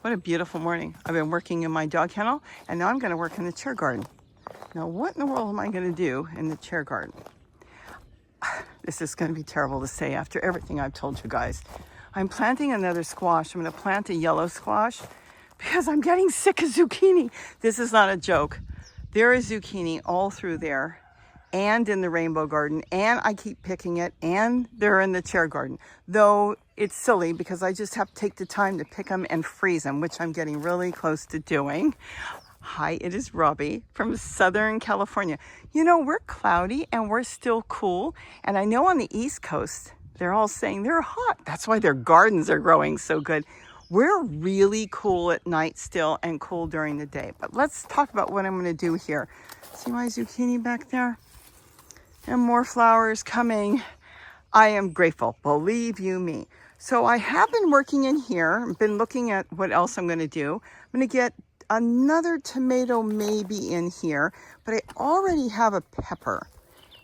What a beautiful morning. I've been working in my dog kennel, and now I'm going to work in the chair garden. Now, what in the world am I going to do in the chair garden? This is going to be terrible to say after everything I've told you guys. I'm planting another squash. I'm going to plant a yellow squash because I'm getting sick of zucchini. This is not a joke. There is zucchini all through there and in the rainbow garden, and I keep picking it, and they're in the chair garden. Though it's silly because I just have to take the time to pick them and freeze them, which I'm getting really close to doing. Hi, it is Robbie from Southern California. You know, we're cloudy and we're still cool. And I know on the East Coast, they're all saying they're hot. That's why their gardens are growing so good. We're really cool at night still and cool during the day. But let's talk about what I'm going to do here. See my zucchini back there? And more flowers coming. I am grateful, believe you me. So I have been working in here, been looking at what else I'm going to do. I'm going to get another tomato maybe in here, but I already have a pepper,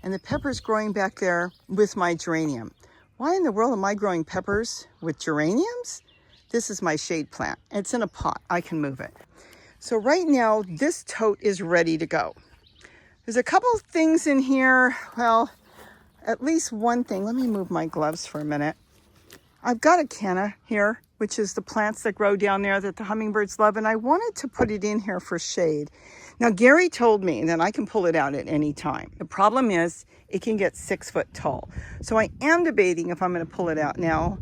and the pepper's growing back there with my geranium. Why in the world am I growing peppers with geraniums? This is my shade plant. It's in a pot. I can move it. So right now, this tote is ready to go. There's a couple of things in here. Well, at least one thing. Let me move my gloves for a minute. I've got a canna here, which is the plants that grow down there that the hummingbirds love, and I wanted to put it in here for shade. Now, Gary told me that I can pull it out at any time. The problem is it can get 6 foot tall. So I am debating if I'm going to pull it out now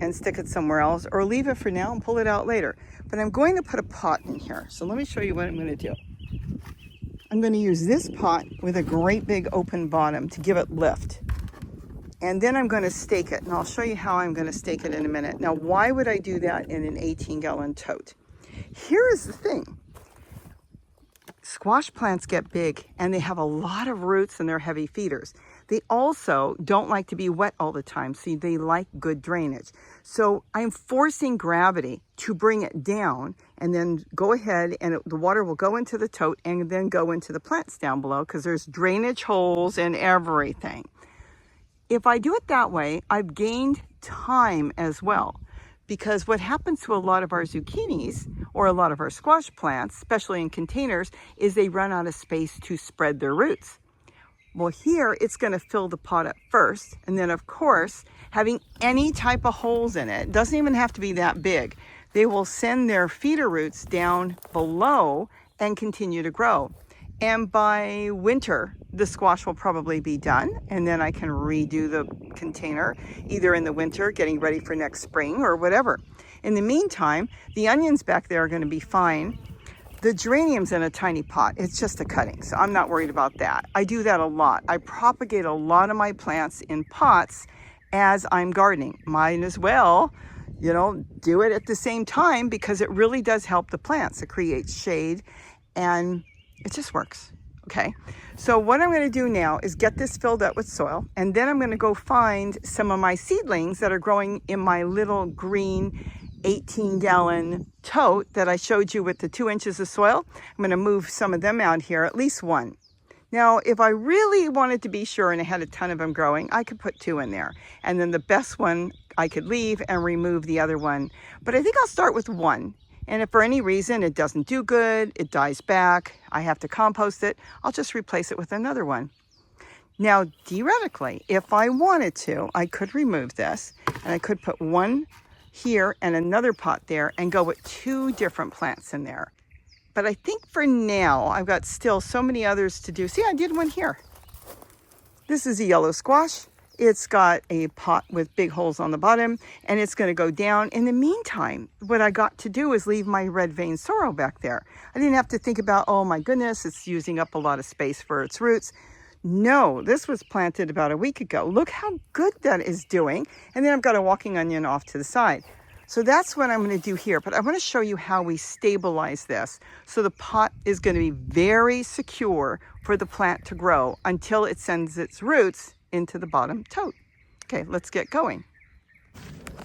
and stick it somewhere else, or leave it for now and pull it out later. But I'm going to put a pot in here. So let me show you what I'm going to do. I'm going to use this pot with a great big open bottom to give it lift. And then I'm going to stake it, and I'll show you how I'm going to stake it in a minute. Now, why would I do that in an 18-gallon tote? Here is the thing. Squash plants get big, and they have a lot of roots, and they're heavy feeders. They also don't like to be wet all the time, so they like good drainage. So I'm forcing gravity to bring it down, and then go ahead, and the water will go into the tote and then go into the plants down below because there's drainage holes and everything. If I do it that way, I've gained time as well, because what happens to a lot of our zucchinis or a lot of our squash plants, especially in containers, is they run out of space to spread their roots. Well, here it's going to fill the pot up first, and then of course, having any type of holes in it, doesn't even have to be that big. They will send their feeder roots down below and continue to grow. And by winter, the squash will probably be done, and then I can redo the container either in the winter, getting ready for next spring or whatever. In the meantime, the onions back there are going to be fine. The geranium's in a tiny pot. It's just a cutting, so I'm not worried about that. I do that a lot. I propagate a lot of my plants in pots as I'm gardening. Might as well, you know, do it at the same time because it really does help the plants. It creates shade and it just works. Okay, so what I'm going to do now is get this filled up with soil, and then I'm going to go find some of my seedlings that are growing in my little green 18-gallon tote that I showed you with the 2 inches of soil. I'm going to move some of them out here, at least one. Now, if I really wanted to be sure and I had a ton of them growing, I could put 2 in there. And then the best one I could leave and remove the other one. But I think I'll start with 1. And if for any reason it doesn't do good, it dies back, I have to compost it, I'll just replace it with another one. Now, theoretically, if I wanted to, I could remove this and I could put 1 here and another pot there and go with 2 different plants in there. But I think for now, I've got still so many others to do. See, I did one here. This is a yellow squash. It's got a pot with big holes on the bottom, and it's going to go down. In the meantime, what I got to do is leave my red vein sorrel back there. I didn't have to think about, oh my goodness, it's using up a lot of space for its roots. No, this was planted about a week ago. Look how good that is doing. And then I've got a walking onion off to the side. So that's what I'm going to do here. But I want to show you how we stabilize this. So the pot is going to be very secure for the plant to grow until it sends its roots into the bottom tote. Okay, let's get going.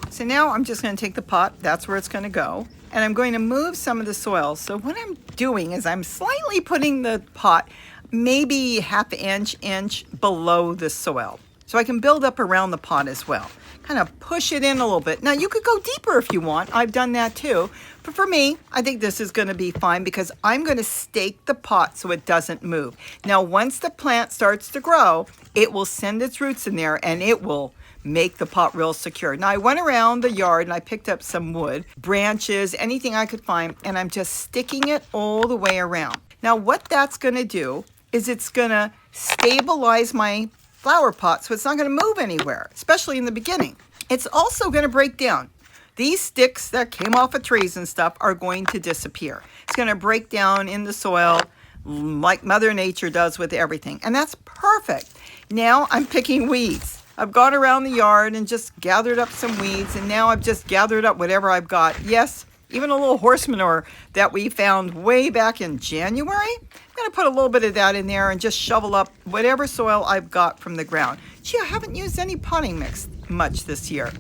So now I'm just going to take the pot. That's where it's going to go. And I'm going to move some of the soil. So what I'm doing is I'm slightly putting the pot maybe ½ inch below the soil, so I can build up around the pot as well. Kind of push it in a little bit. Now you could go deeper if you want. I've done that too, But for me, I think this is going to be fine because I'm going to stake the pot so it doesn't move. Now, once the plant starts to grow, it will send its roots in there and it will make the pot real secure. Now, I went around the yard and I picked up some wood, branches, anything I could find, and I'm just sticking it all the way around. Now, what that's going to do is it's going to stabilize my flower pot so it's not going to move anywhere, especially in the beginning. It's also going to break down. These sticks that came off of trees and stuff are going to disappear. It's going to break down in the soil like Mother Nature does with everything. And that's perfect. Now I'm picking weeds. I've gone around the yard and just gathered up some weeds, and now I've just gathered up whatever I've got. Yes, even a little horse manure that we found way back in January. I'm going to put a little bit of that in there and just shovel up whatever soil I've got from the ground. Gee, I haven't used any potting mix much this year.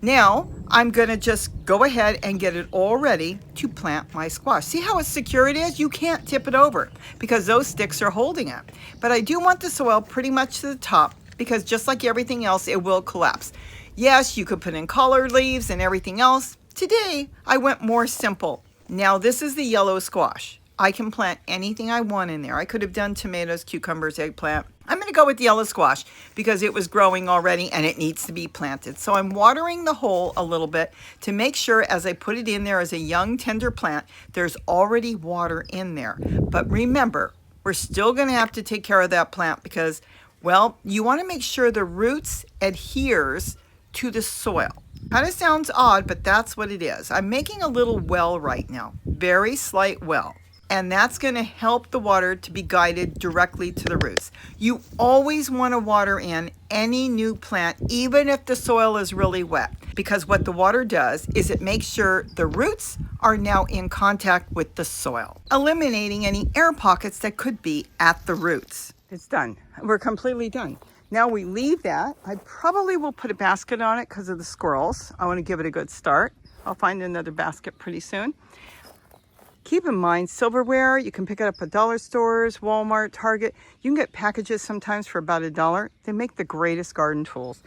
Now I'm going to just go ahead and get it all ready to plant my squash. See how secure it is? You can't tip it over because those sticks are holding it. But I do want the soil pretty much to the top because just like everything else, it will collapse. Yes, you could put in collard leaves and everything else. Today, I went more simple. Now this is the yellow squash. I can plant anything I want in there. I could have done tomatoes, cucumbers, eggplant. I'm going to go with the yellow squash because it was growing already and it needs to be planted. So I'm watering the hole a little bit to make sure as I put it in there as a young tender plant, there's already water in there. But remember, we're still going to have to take care of that plant because, well, you want to make sure the roots adheres to the soil. Kind of sounds odd, but that's what it is. I'm making a little well right now, very slight well. And that's going to help the water to be guided directly to the roots. You always want to water in any new plant, even if the soil is really wet, because what the water does is it makes sure the roots are now in contact with the soil, eliminating any air pockets that could be at the roots. It's done. We're completely done. Now we leave that. I probably will put a basket on it because of the squirrels. I want to give it a good start. I'll find another basket pretty soon. Keep in mind, silverware, you can pick it up at dollar stores, Walmart, Target. You can get packages sometimes for about $1. They make the greatest garden tools.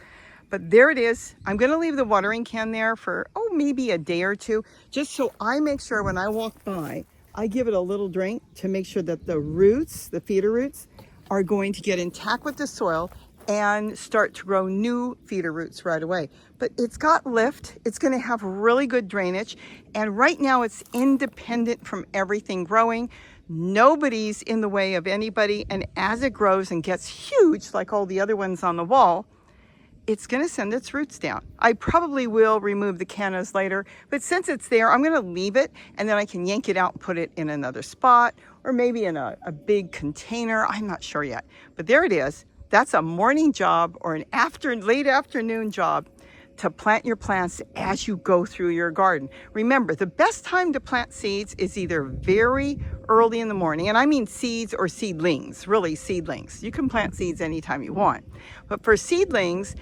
But there it is. I'm going to leave the watering can there for, maybe a day or two, just so I make sure when I walk by, I give it a little drink to make sure that the roots, the feeder roots, are going to get intact with the soil and start to grow new feeder roots right away. But it's got lift, it's going to have really good drainage, and right now it's independent from everything growing. Nobody's in the way of anybody, and as it grows and gets huge like all the other ones on the wall, it's going to send its roots down. I probably will remove the cannas later, but since it's there, I'm going to leave it, and then I can yank it out and put it in another spot, or maybe in a big container. I'm not sure yet, but there it is. That's a morning job or an late afternoon job to plant your plants as you go through your garden. Remember, the best time to plant seeds is either very early in the morning, and I mean seeds or seedlings, really seedlings. You can plant seeds anytime you want. But for seedlings,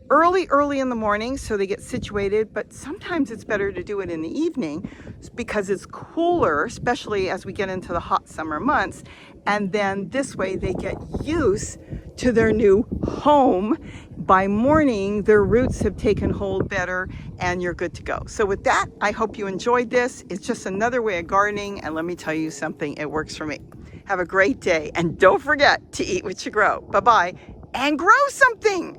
early in the morning so they get situated, but sometimes it's better to do it in the evening because it's cooler, especially as we get into the hot summer months. And then this way they get used to their new home. By morning, their roots have taken hold better and you're good to go. So with that, I hope you enjoyed this. It's just another way of gardening. And let me tell you something, it works for me. Have a great day. And don't forget to eat what you grow. Bye-bye. And grow something.